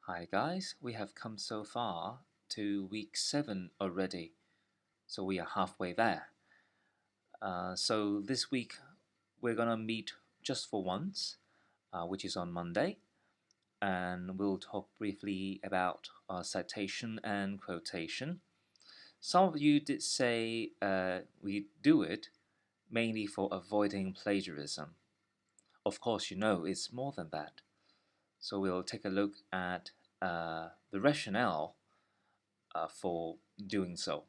Hi guys, we have come so far to week 7 already, so we are halfway there. So this week we're gonna meet just for once, which is on Monday, and we'll talk briefly about citation and quotation. Some of you did say we do it mainly for avoiding plagiarism. Of course, you know it's more than that. So we'll take a look at the rationale for doing so,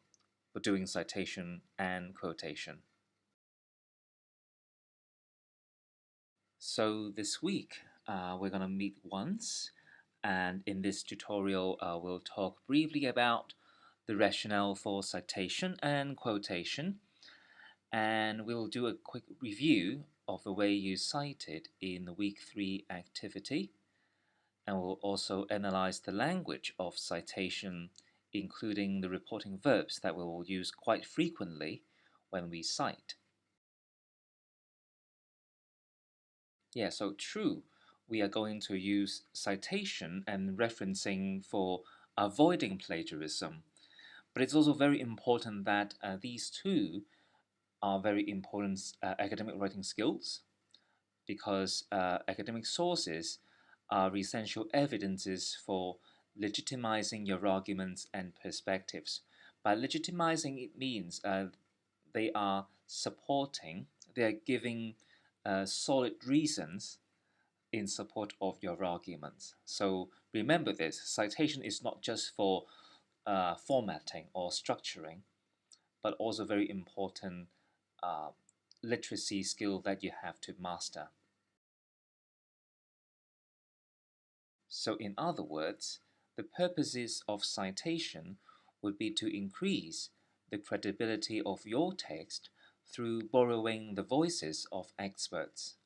for doing citation and quotation. So this week we're going to meet once, and in this tutorial we'll talk briefly about the rationale for citation and quotation, and we'll do a quick review of the way you cited in the week 3 activity, and we'll also analyze the language of citation, including the reporting verbs that we will use quite frequently when we cite. Yeah, so true, we are going to use citation and referencing for avoiding plagiarism, but it's also very important that these two are very important academic writing skills, because academic sources are essential evidences for legitimizing your arguments and perspectives. By legitimizing, it means they are supporting, they are giving solid reasons in support of your arguments. So remember this, citation is not just for formatting or structuring, but also very important uh, literacy skill that you have to master. So in other words, the purposes of citation would be to increase the credibility of your text through borrowing the voices of experts,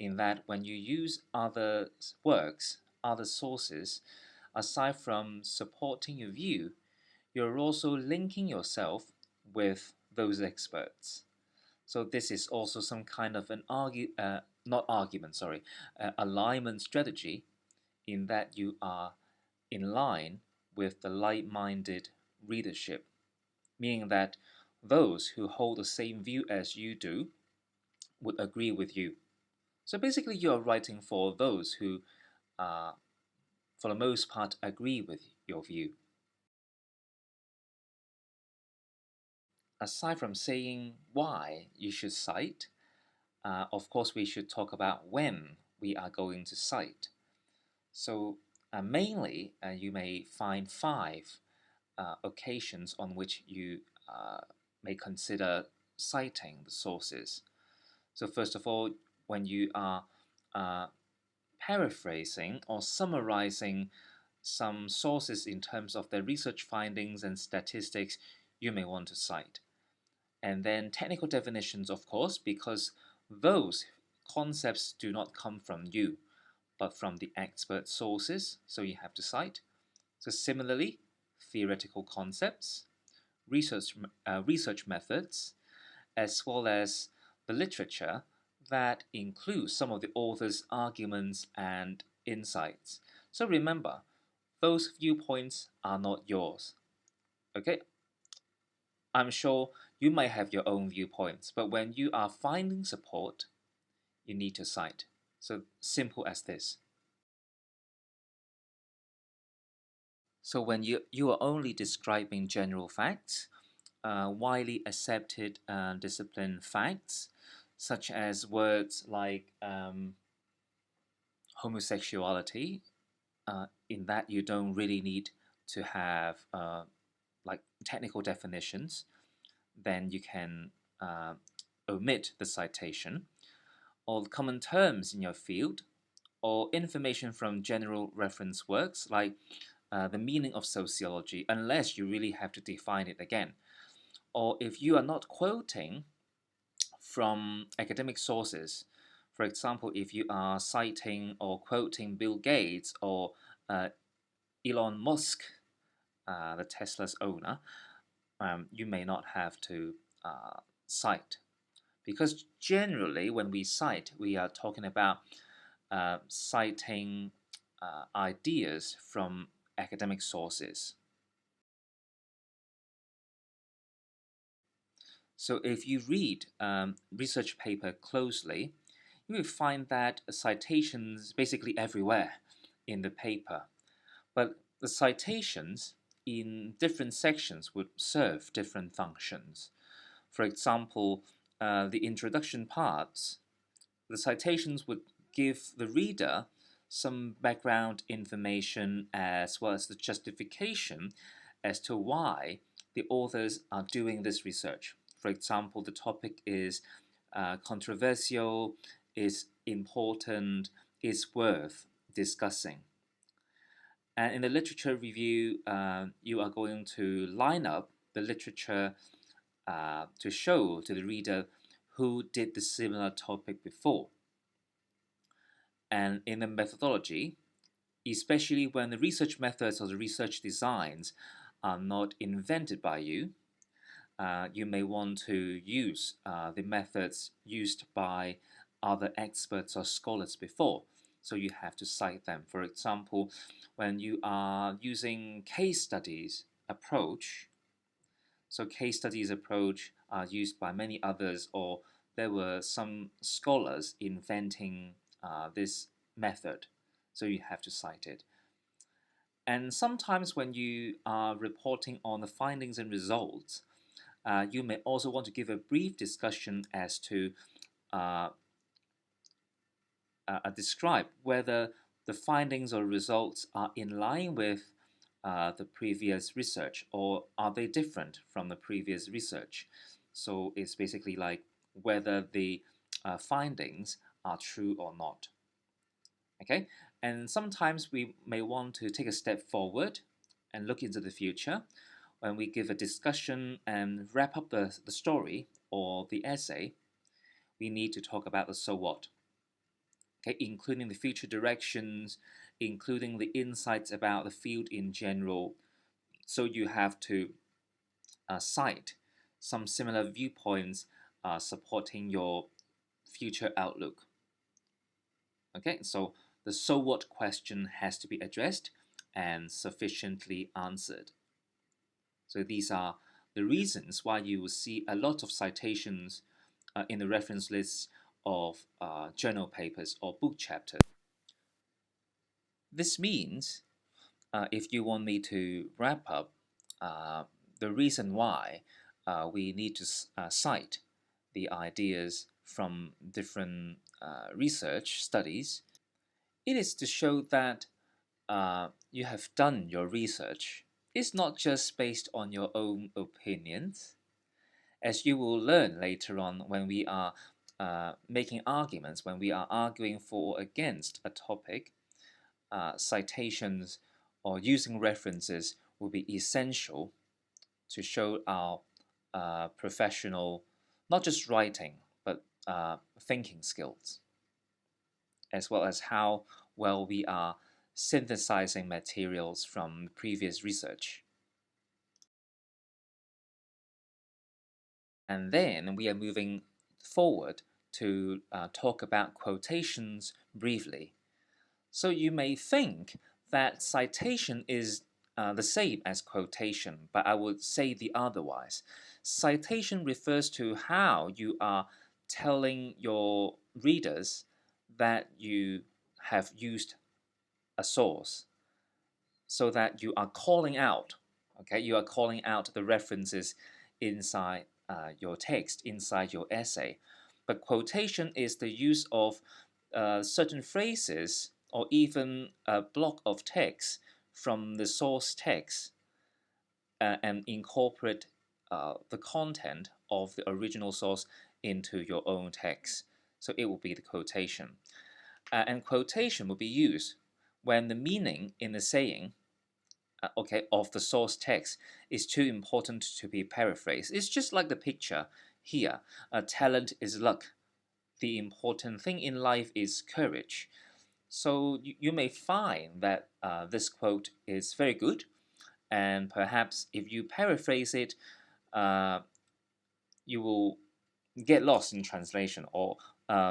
in that when you use other works, other sources, aside from supporting your view, you're also linking yourself with those experts. So this is also some kind of an alignment strategy, in that you are in line with the like-minded readership, meaning that those who hold the same view as you do would agree with you. So basically, you are writing for those who, for the most part, agree with your view. Aside from saying why you should cite, of course, we should talk about when we are going to cite. So mainly, you may find 5 occasions on which you may consider citing the sources. So first of all, when you are paraphrasing or summarizing some sources in terms of their research findings and statistics, you may want to cite. And then technical definitions, of course, because those concepts do not come from you, but from the expert sources, so you have to cite. So similarly, theoretical concepts, research methods, as well as the literature that includes some of the author's arguments and insights. So remember, those viewpoints are not yours. Okay? I'm sure you might have your own viewpoints, but when you are finding support, you need to cite. So simple as this. So when you are only describing general facts, widely accepted discipline facts, such as words like homosexuality, in that you don't really need to have like technical definitions, then you can omit the citation, or common terms in your field, or information from general reference works like the meaning of sociology, unless you really have to define it again. Or if you are not quoting from academic sources, for example, if you are citing or quoting Bill Gates or Elon Musk, the Tesla's owner, you may not have to cite. Because generally, when we cite, we are talking about citing ideas from academic sources. So if you read research paper closely, you will find that citations basically everywhere in the paper. But the citations in different sections would serve different functions. For example, the introduction parts, the citations would give the reader some background information as well as the justification as to why the authors are doing this research. For example, the topic is controversial, is important, is worth discussing. And in the literature review, you are going to line up the literature to show to the reader who did the similar topic before. And in the methodology, especially when the research methods or the research designs are not invented by you, you may want to use the methods used by other experts or scholars before. So you have to cite them. For example, when you are using case studies approach, so case studies approach are used by many others, or there were some scholars inventing this method, so you have to cite it. And sometimes when you are reporting on the findings and results, you may also want to give a brief discussion as to uh, describe whether the findings or results are in line with the previous research, or are they different from the previous research. So it's basically like whether the findings are true or not. Okay, and sometimes we may want to take a step forward and look into the future. When we give a discussion and wrap up the story or the essay, we need to talk about the so what. Okay, including the future directions, including the insights about the field in general. So you have to cite some similar viewpoints supporting your future outlook. Okay, so the so what question has to be addressed and sufficiently answered. So these are the reasons why you will see a lot of citations in the reference lists of journal papers or book chapters. This means, if you want me to wrap up, the reason why we need to cite the ideas from different research studies, it is to show that you have done your research. It's not just based on your own opinions. As you will learn later on when we are making arguments, when we are arguing for or against a topic, citations or using references will be essential to show our professional, not just writing, but thinking skills, as well as how well we are synthesizing materials from previous research. And then we are moving forward to talk about quotations briefly. So you may think that citation is the same as quotation, but I would say the otherwise. Citation refers to how you are telling your readers that you have used a source, so that you are calling out, okay, you are calling out the references inside your text, inside your essay. But quotation is the use of certain phrases or even a block of text from the source text and incorporate the content of the original source into your own text. So it will be the quotation. And quotation will be used when the meaning in the saying of the source text is too important to be paraphrased. It's just like the picture here. Talent is luck. The important thing in life is courage. So you may find that this quote is very good, and perhaps if you paraphrase it, you will get lost in translation, or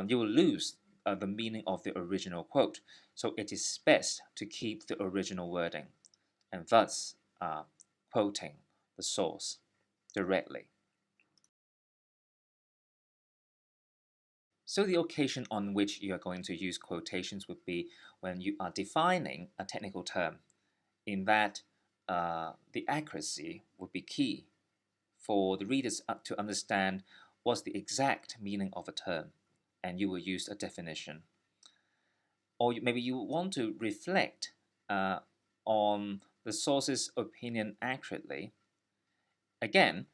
you will lose the meaning of the original quote. So it is best to keep the original wording and thus quoting the source directly. So the occasion on which you are going to use quotations would be when you are defining a technical term. In that, the accuracy would be key for the readers to understand what's the exact meaning of a term, and you will use a definition. Or maybe you want to reflect on the source's opinion accurately. Again,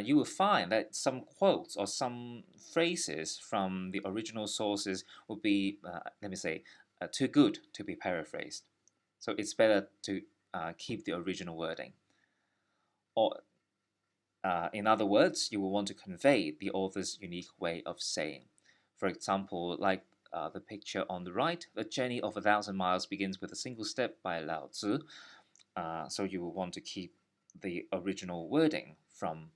you will find that some quotes or some phrases from the original sources will be, let me say, too good to be paraphrased. So it's better to keep the original wording. Or, in other words, you will want to convey the author's unique way of saying. For example, like the picture on the right, the journey of 1,000 miles begins with a single step by Lao Tzu. So you will want to keep the original wording from.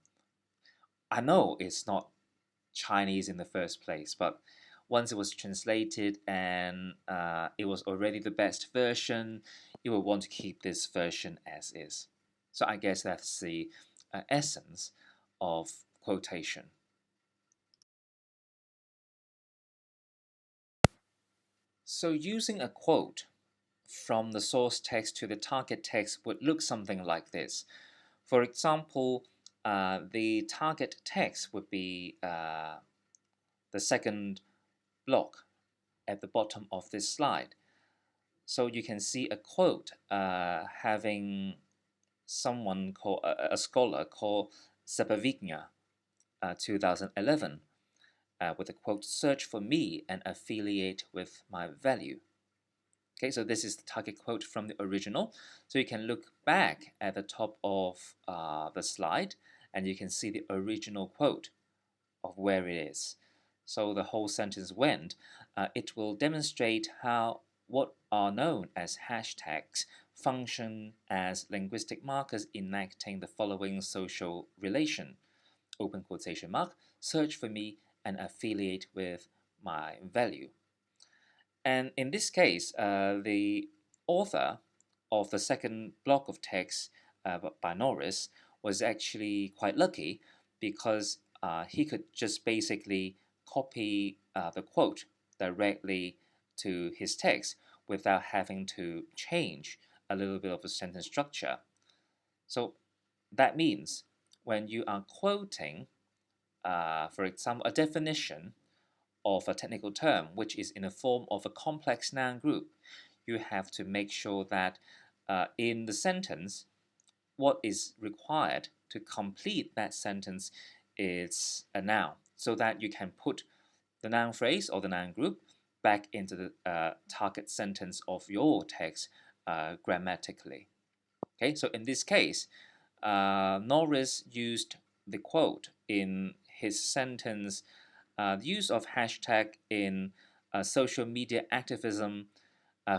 I know it's not Chinese in the first place, but once it was translated and it was already the best version, you will want to keep this version as is. So I guess that's the essence of quotation. So using a quote from the source text to the target text would look something like this. For example, the target text would be the second block at the bottom of this slide. So you can see a quote having someone called a scholar called Sepavigna, 2011, with a quote, "Search for me and affiliate with my value." Okay, so this is the target quote from the original. So you can look back at the top of the slide and you can see the original quote of where it is. So the whole sentence went. It will demonstrate how what are known as hashtags function as linguistic markers enacting the following social relation. Open quotation mark, search for me and affiliate with my value. And in this case, the author of the second block of text by Norris was actually quite lucky because he could just basically copy the quote directly to his text without having to change a little bit of the sentence structure. So that means when you are quoting, for example, a definition of a technical term which is in the form of a complex noun group, you have to make sure that in the sentence, what is required to complete that sentence is a noun, so that you can put the noun phrase or the noun group back into the target sentence of your text grammatically. Okay, so in this case, Norris used the quote in his sentence. The use of hashtag in social media activism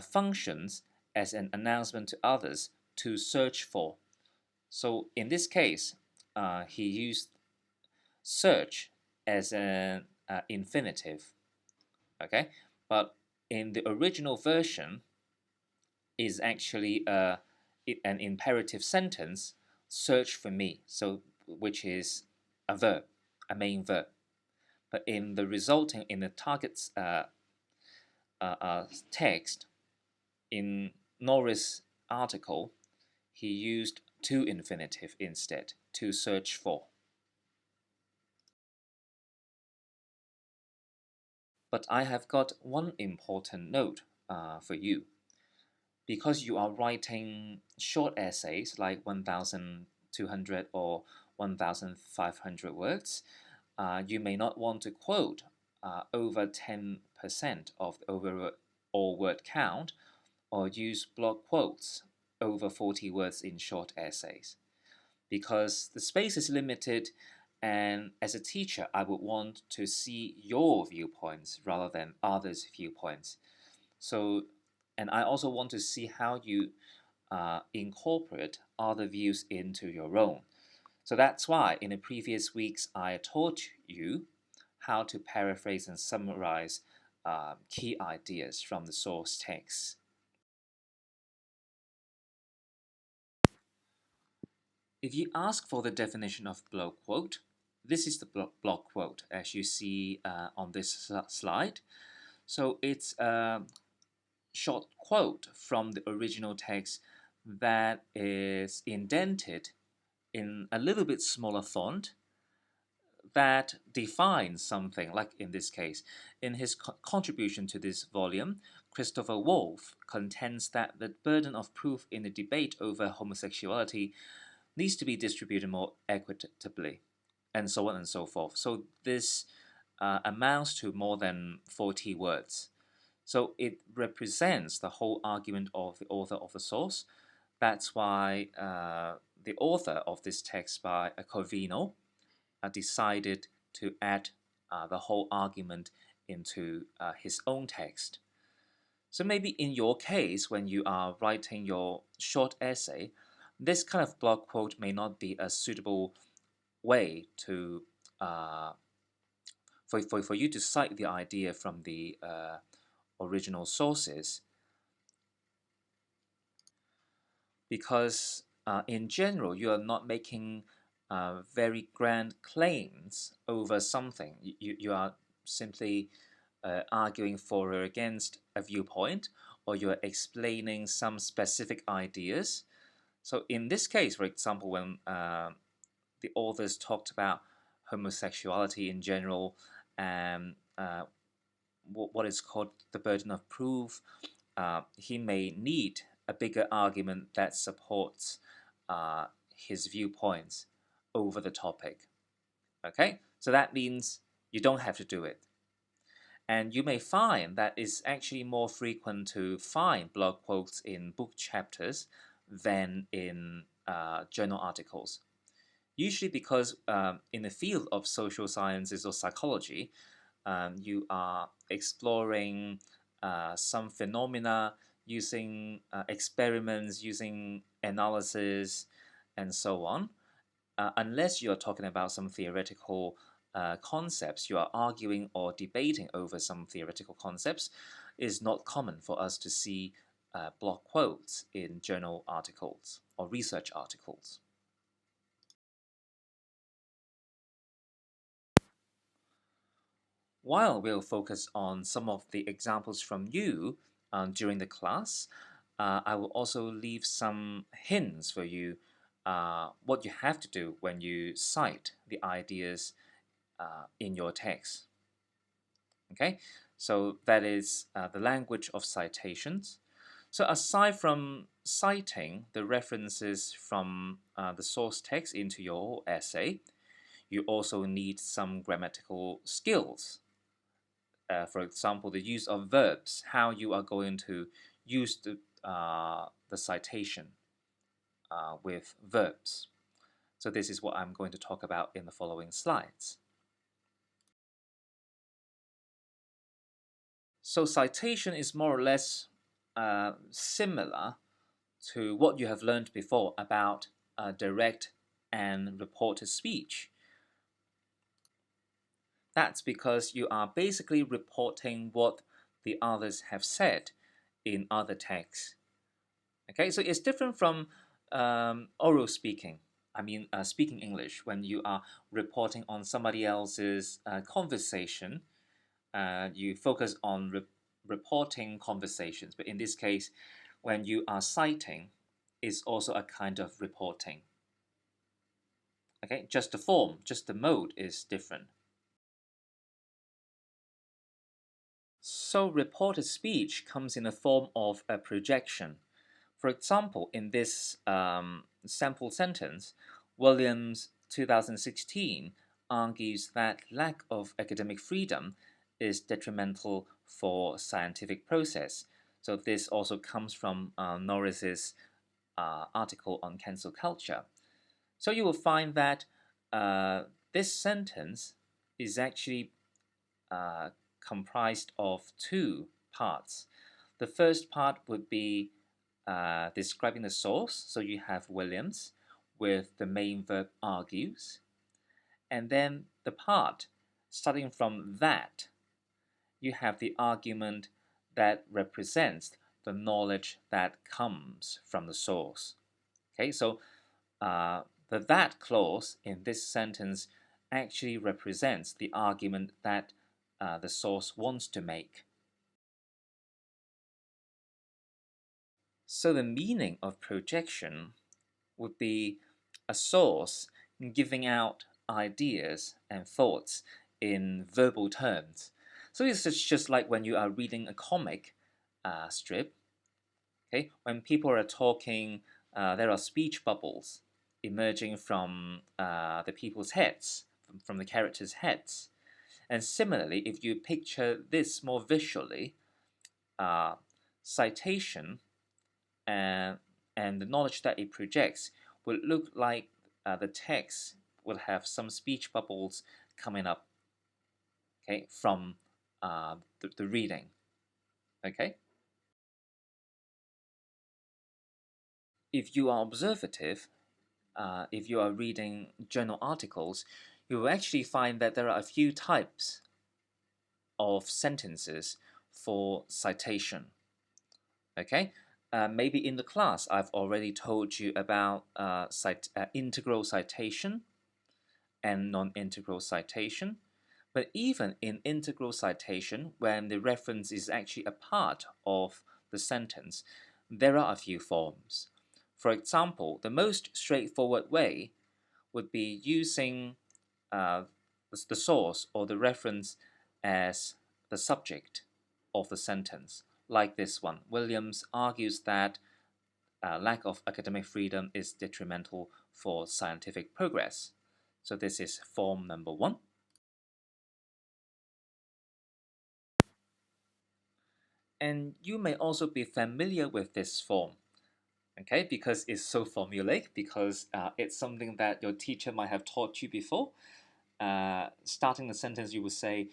functions as an announcement to others to search for. So in this case, he used search as an infinitive. Okay, but in the original version is actually an imperative sentence. Search for me. So which is a verb, a main verb. But in the target's text in Norris' article, he used to infinitive instead, to search for. But I have got one important note for you. Because you are writing short essays like 1,200 or 1,500 words, you may not want to quote over 10% of the overall word count or use block quotes over 40 words in short essays. Because the space is limited, and as a teacher, I would want to see your viewpoints rather than others' viewpoints. So, and I also want to see how you incorporate other views into your own. So that's why in the previous weeks I taught you how to paraphrase and summarize key ideas from the source text. If you ask for the definition of block quote, this is the block quote as you see on this slide. So it's a short quote from the original text that is indented in a little bit smaller font that defines something, like in this case. In his contribution to this volume, Christopher Wolfe contends that the burden of proof in the debate over homosexuality needs to be distributed more equitably, and so on and so forth. So this amounts to more than 40 words. So it represents the whole argument of the author of the source. That's why the author of this text by Corvino decided to add the whole argument into his own text. So maybe in your case, when you are writing your short essay, this kind of block quote may not be a suitable way to for you to cite the idea from the original sources, because in general you are not making very grand claims over something. You are simply arguing for or against a viewpoint, or you're explaining some specific ideas. So in this case, for example, when the authors talked about homosexuality in general and what is called the burden of proof, he may need a bigger argument that supports his viewpoints over the topic. Okay, so that means you don't have to do it. And you may find that it's actually more frequent to find blog quotes in book chapters than in journal articles. Usually because in the field of social sciences or psychology, you are exploring some phenomena using experiments, using analysis, and so on. Unless you're talking about some theoretical concepts, you are arguing or debating over some theoretical concepts, it's not common for us to see block quotes in journal articles or research articles. While we'll focus on some of the examples from you during the class, I will also leave some hints for you what you have to do when you cite the ideas in your text. Okay, so that is the language of citations. So aside from citing the references from the source text into your essay, you also need some grammatical skills. For example, the use of verbs, how you are going to use the citation with verbs. So this is what I'm going to talk about in the following slides. So citation is more or less similar to what you have learned before about direct and reported speech. That's because you are basically reporting what the others have said in other texts. Okay, so it's different from oral speaking. I mean, speaking English, when you are reporting on somebody else's conversation, you focus on reporting conversations. But in this case, when you are citing, it's also a kind of reporting. Okay, just the form, just the mode is different. So reported speech comes in the form of a projection. For example, in this sample sentence, Williams 2016 argues that lack of academic freedom is detrimental for scientific process. So this also comes from Norris's article on cancel culture. So you will find that this sentence is actually comprised of two parts. The first part would be describing the source. So you have Williams with the main verb argues. And then the part starting from that you have the argument that represents the knowledge that comes from the source. Okay, so the that clause in this sentence actually represents the argument that the source wants to make. So the meaning of projection would be a source giving out ideas and thoughts in verbal terms. So it's just like when you are reading a comic strip. Okay, when people are talking, there are speech bubbles emerging from the people's heads, from the characters' heads. And similarly, if you picture this more visually, uh, citation and the knowledge that it projects would look like the text will have some speech bubbles coming up, okay, from the reading. Okay, if you are observative, if you are reading journal articles, you will actually find that there are a few types of sentences for citation. Okay, maybe in the class I've already told you about integral citation and non-integral citation. But even in integral citation, when the reference is actually a part of the sentence, there are a few forms. For example, the most straightforward way would be using uh, the source or the reference as the subject of the sentence, like this one. Williams argues that lack of academic freedom is detrimental for scientific progress. So this is form number one. And you may also be familiar with this form, okay, because it's so formulaic, because it's something that your teacher might have taught you before. Starting the sentence, you would say,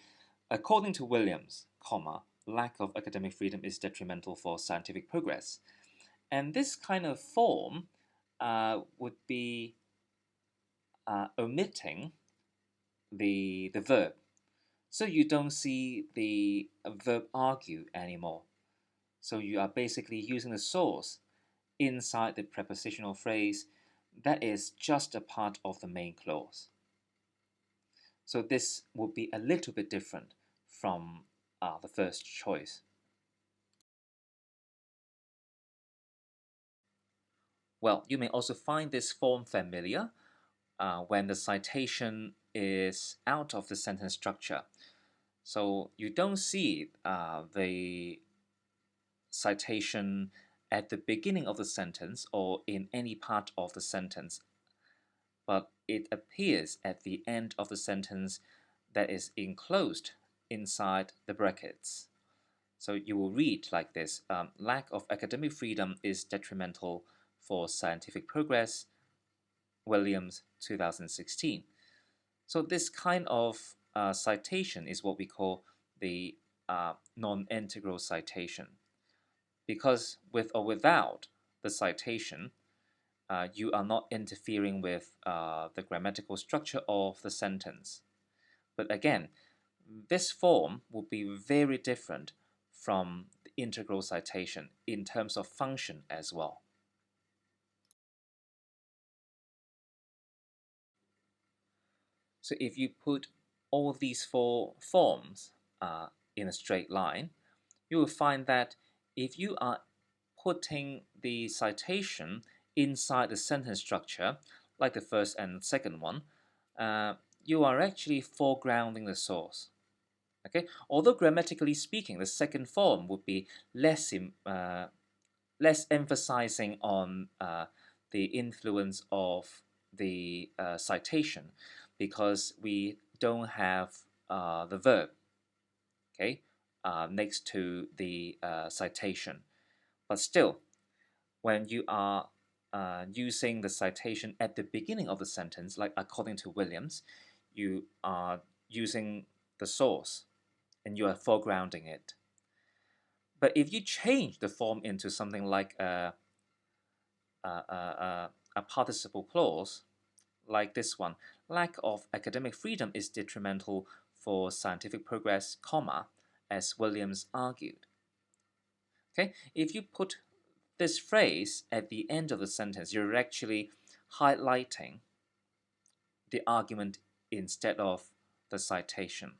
according to Williams, comma, lack of academic freedom is detrimental for scientific progress. And this kind of form would be omitting the verb. So you don't see the verb argue anymore. So you are basically using the source inside the prepositional phrase that is just a part of the main clause. So this will be a little bit different from the first choice. Well, you may also find this form familiar when the citation is out of the sentence structure. So you don't see the citation at the beginning of the sentence or in any part of the sentence, but it appears at the end of the sentence that is enclosed inside the brackets. So you will read like this, lack of academic freedom is detrimental for scientific progress, Williams 2016. So this kind of citation is what we call the non-integral citation, because with or without the citation, you are not interfering with the grammatical structure of the sentence. But again, this form will be very different from the integral citation in terms of function as well. So if you put all these four forms in a straight line, you will find that if you are putting the citation inside the sentence structure, like the first and second one, you are actually foregrounding the source. Okay, although grammatically speaking, the second form would be less emphasizing on the influence of the citation, because we don't have the verb, okay, next to the citation. But still, when you are using the citation at the beginning of the sentence, like according to Williams, you are using the source and you are foregrounding it. But if you change the form into something like a participle clause, like this one, lack of academic freedom is detrimental for scientific progress, comma, as Williams argued. Okay, if you put this phrase at the end of the sentence, you're actually highlighting the argument instead of the citation.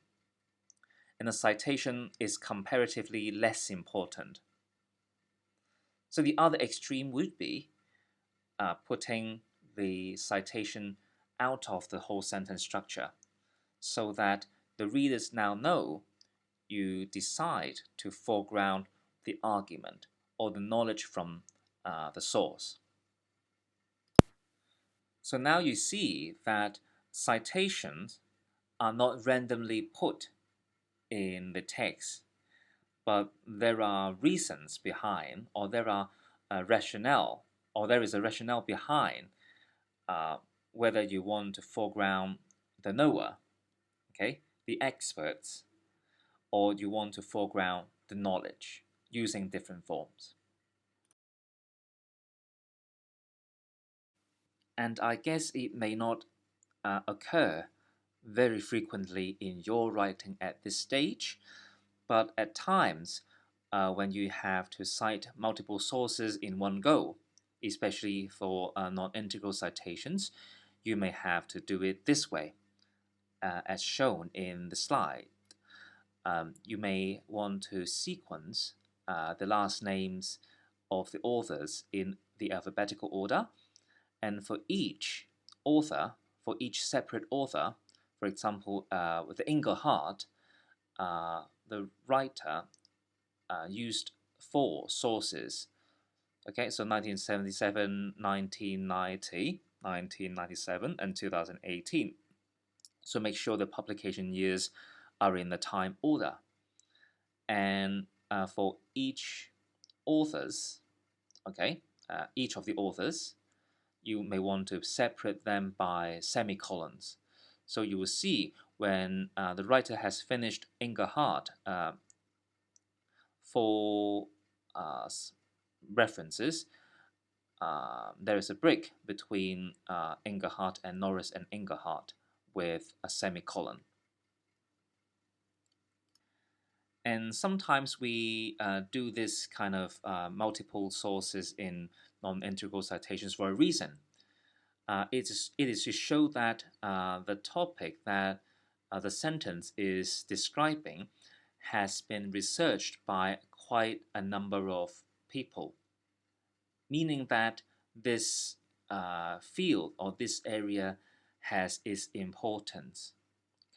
And the citation is comparatively less important. So the other extreme would be putting the citation out of the whole sentence structure so that the readers now know you decide to foreground the argument or the knowledge from the source. So now you see that citations are not randomly put in the text, but there are reasons behind, or there are rationale, or there is a rationale behind whether you want to foreground the knower, okay, the experts, or you want to foreground the knowledge using different forms. And I guess it may not occur very frequently in your writing at this stage, but at times when you have to cite multiple sources in one go, especially for non-integral citations, you may have to do it this way, as shown in the slide. You may want to sequence the last names of the authors in the alphabetical order, and for each author, for each separate author, for example, with the Engelhardt, the writer used 4 sources. Okay, so 1977, 1990, 1997, and 2018. So make sure the publication years are in the time order. And for each authors, okay, each of the authors, you may want to separate them by semicolons. So you will see when the writer has finished Engelhardt, for references, there is a break between Engelhardt and Norris and Engelhardt with a semicolon. And sometimes we do this kind of multiple sources in non-integral citations for a reason. It is to show that the topic that the sentence is describing has been researched by quite a number of people, meaning that this field or this area has its importance.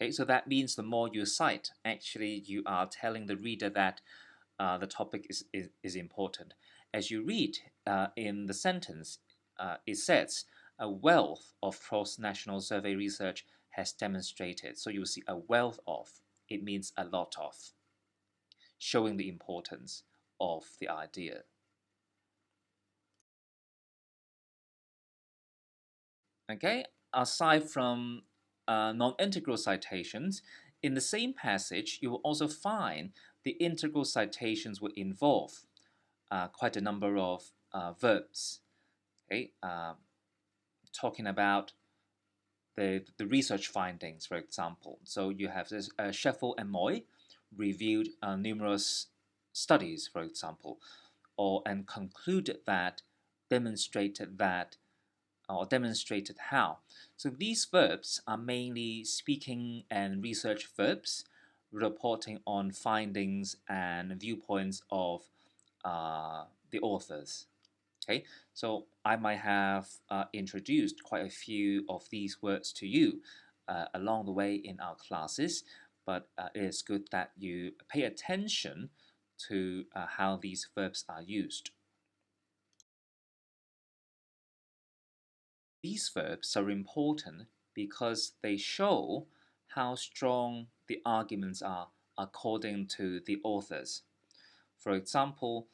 Okay, so that means the more you cite, actually you are telling the reader that the topic is important. As you read in the sentence, it says, a wealth of cross-national survey research has demonstrated. So you see a wealth of, it means a lot of, showing the importance of the idea. Okay, aside from non-integral citations, in the same passage, you will also find the integral citations will involve quite a number of verbs. Okay, talking about the research findings, for example. So you have this Sheffield and Moy reviewed numerous studies, for example, and concluded that, demonstrated that, or demonstrated how. So these verbs are mainly speaking and research verbs, reporting on findings and viewpoints of the authors. Okay, so I might have introduced quite a few of these words to you along the way in our classes, but it is good that you pay attention to how these verbs are used. These verbs are important because they show how strong the arguments are according to the authors. For example,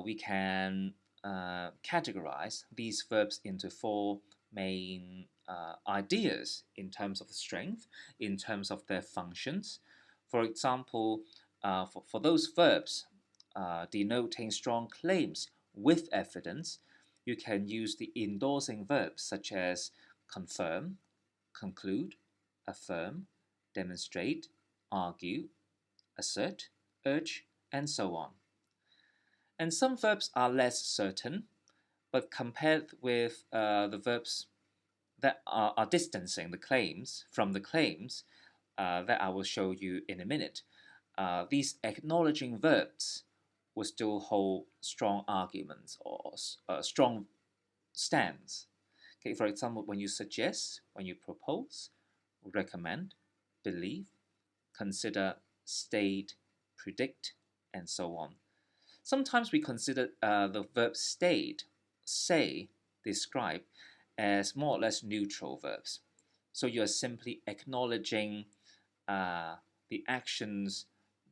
we can categorize these verbs into 4 main ideas in terms of strength, in terms of their functions. For example, for those verbs denoting strong claims with evidence, you can use the endorsing verbs such as confirm, conclude, affirm, demonstrate, argue, assert, urge, and so on. And some verbs are less certain, but compared with the verbs that are distancing the claims from the claims that I will show you in a minute, these acknowledging verbs will still hold strong arguments or strong stands. Okay, for example, when you suggest, when you propose, recommend, believe, consider, state, predict, and so on. Sometimes we consider the verb state, say, describe, as more or less neutral verbs. So you're simply acknowledging uh, the actions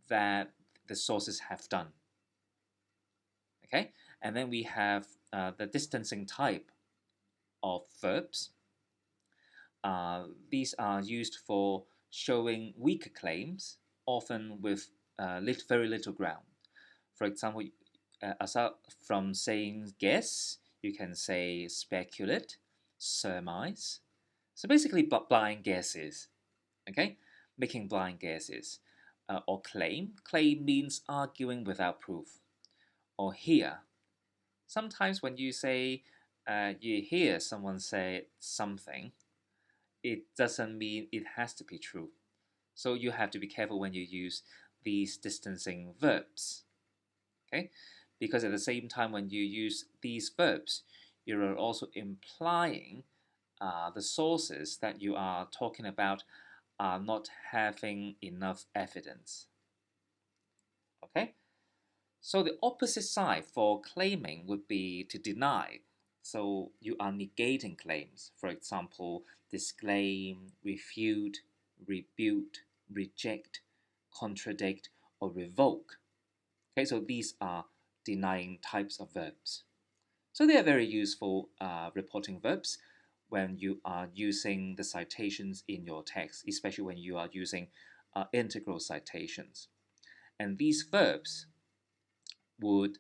that the sources have done. Okay, and then we have the distancing type of verbs. These are used for showing weaker claims, often with very little ground. For example, aside from saying guess, you can say speculate, surmise. So basically, blind guesses. Okay, making blind guesses. Or claim. Claim means arguing without proof. Or hear. Sometimes when you say you hear someone say something, it doesn't mean it has to be true. So you have to be careful when you use these distancing verbs. Okay? Because at the same time, when you use these verbs, you are also implying the sources that you are talking about are not having enough evidence. Okay? So the opposite side for claiming would be to deny. So you are negating claims. For example, disclaim, refute, rebut, reject, contradict, or revoke. Okay, so these are denying types of verbs. So they are very useful reporting verbs when you are using the citations in your text, especially when you are using integral citations. And these verbs would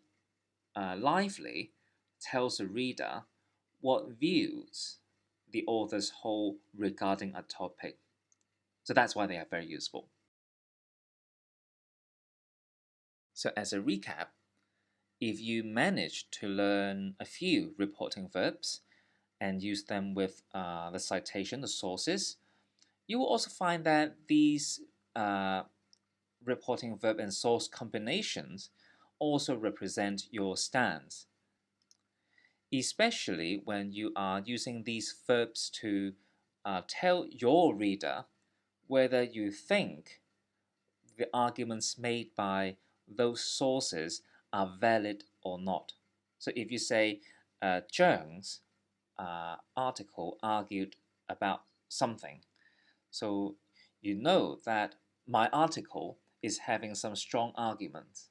lively tells the reader what views the authors hold regarding a topic. So that's why they are very useful. So as a recap, if you manage to learn a few reporting verbs and use them with the citation, the sources, you will also find that these reporting verb and source combinations also represent your stance, especially when you are using these verbs to tell your reader whether you think the arguments made by those sources are valid or not. So if you say Zheng's article argued about something, so you know that my article is having some strong arguments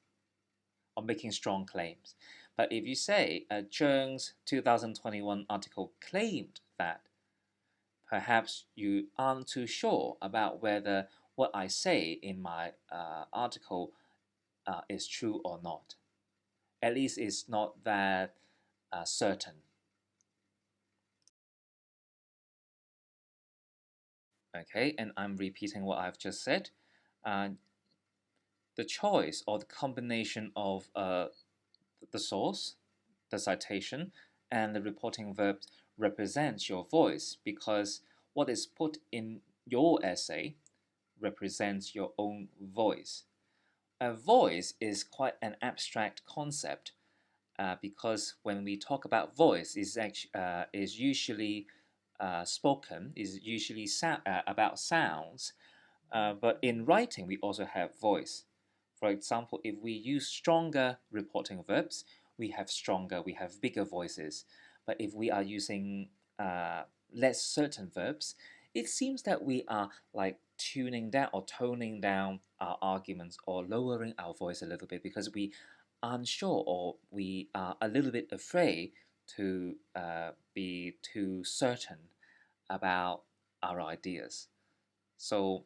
or making strong claims. But if you say Zheng's 2021 article claimed that, perhaps you aren't too sure about whether what I say in my article is true or not. At least it's not that certain. Okay, and I'm repeating what I've just said. Uh, the choice or the combination of the source, the citation, and the reporting verb represents your voice because what is put in your essay represents your own voice. A voice is quite an abstract concept because when we talk about voice, is usually spoken, is usually about sounds, but in writing we also have voice. For example, if we use stronger reporting verbs, we have bigger voices. But if we are using less certain verbs, it seems that we are like tuning down or toning down our arguments or lowering our voice a little bit because we aren't sure or we are a little bit afraid to be too certain about our ideas. So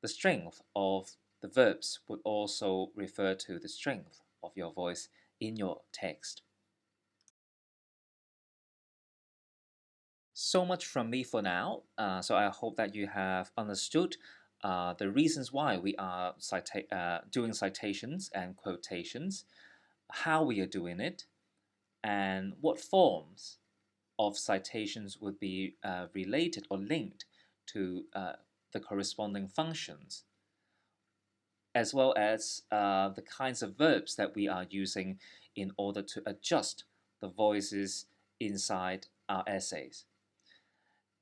the strength of the verbs would also refer to the strength of your voice in your text. So much from me for now. So I hope that you have understood the reasons why we are doing citations and quotations, how we are doing it, and what forms of citations would be related or linked to the corresponding functions, as well as the kinds of verbs that we are using in order to adjust the voices inside our essays.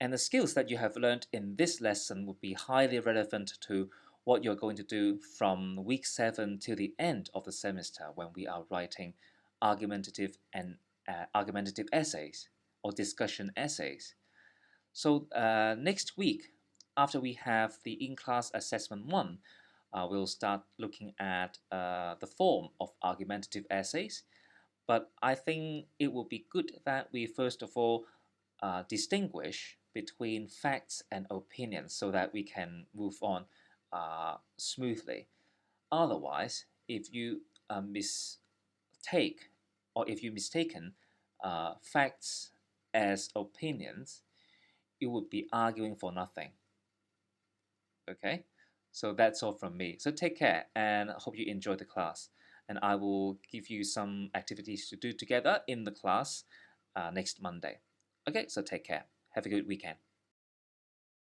And the skills that you have learned in this lesson would be highly relevant to what you're going to do from week 7 to the end of the semester when we are writing argumentative and argumentative essays or discussion essays. So next week, after we have the in-class assessment 1, we'll start looking at the form of argumentative essays. But I think it would be good that we first of all distinguish between facts and opinions so that we can move on smoothly. Otherwise, if you mistake or if you mistaken facts as opinions, you would be arguing for nothing. Okay, so that's all from me. So take care and I hope you enjoy the class. And I will give you some activities to do together in the class next Monday. Okay, so take care. Have a good weekend.